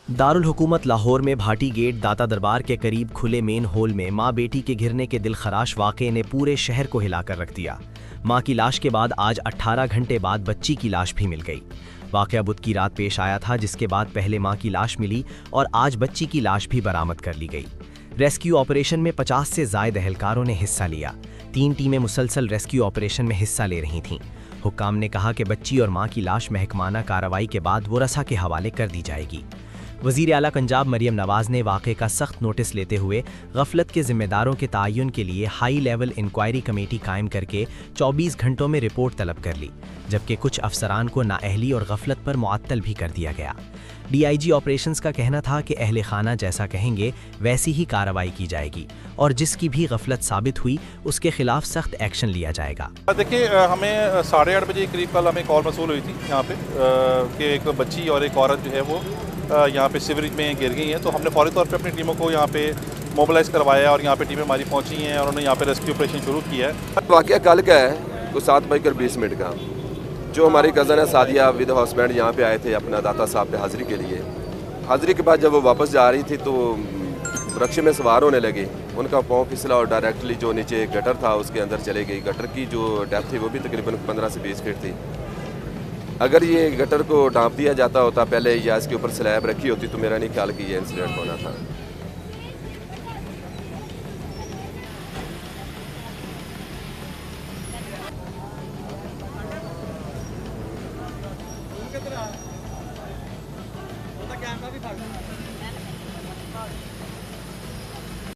दारुल हुकूमत लाहौर में भाटी गेट दाता दरबार के करीब खुले मेन होल में मां बेटी के गिरने के दिलखराश वाक़े ने पूरे शहर को हिलाकर रख दिया। मां की लाश के बाद आज 18 घंटे बाद बच्ची की लाश भी मिल गई। वाक़या बुध की रात पेश आया था, जिसके बाद पहले मां की लाश मिली और आज बच्ची की लाश भी बरामद कर ली गई। रेस्क्यू ऑपरेशन में 50 से ज़ायद एहलकारों ने हिस्सा लिया। 3 टीमें मुसलसल रेस्क्यू ऑपरेशन में हिस्सा ले रही थीं। हुक्काम ने कहा कि बच्ची और मां की लाश महकमाना कार्रवाई के बाद वरसा के हवाले कर दी जाएगी। वज़ीर आला पंजाब मरियम नवाज़ ने वाक़े का सख्त नोटिस लेते हुए गफलत के ज़िम्मेदारों के तयन के लिए हाई लेवल इंक्वायरी कमेटी कायम करके 24 घंटों में रिपोर्ट तलब कर ली, जबकि कुछ अफसरान को नाअहली और गफलत पर मुअत्तल भी कर दिया गया। DIG ऑपरेशंस का कहना था कि अहले खाना जैसा कहेंगे वैसी ही कार्रवाई की जाएगी और जिसकी भी गफलत साबित हुई उसके खिलाफ सख्त एक्शन लिया जाएगा। देखिए, हमें 8:30 बजे करीब कल हमें कॉल मसूल हुई थी यहाँ पे कि एक बच्ची और एक औरत जो है वो यहाँ पे सीवरेज में गिर गई हैं। तो हमने फौरी तौर पे अपनी टीमों को यहाँ पे मोबिलाइज़ करवाया और यहाँ पे टीमें हमारी पहुँची हैं और उन्होंने यहाँ पे रेस्क्यू ऑपरेशन शुरू किया है। वाक़या कल का है, तो 7:20 का जो हमारी कज़न है सादिया विद हस्बैंड यहाँ पे आए थे अपना दाता साहब पे हाज़िरी के लिए। हाज़िरी के बाद जब वो वापस जा रही थी तो रक्शे में सवार होने लगे, उनका पाँव फिसला और डायरेक्टली जो नीचे गटर था उसके अंदर चले गई। गटर की जो डेप्थ थी वो भी तकरीबन 15 से 20 फीट थी। अगर ये गटर को ढाँप दिया जाता होता पहले या इसके ऊपर स्लैब रखी होती तो मेरा नहीं ख्याल कि ये इंसिडेंट होना था।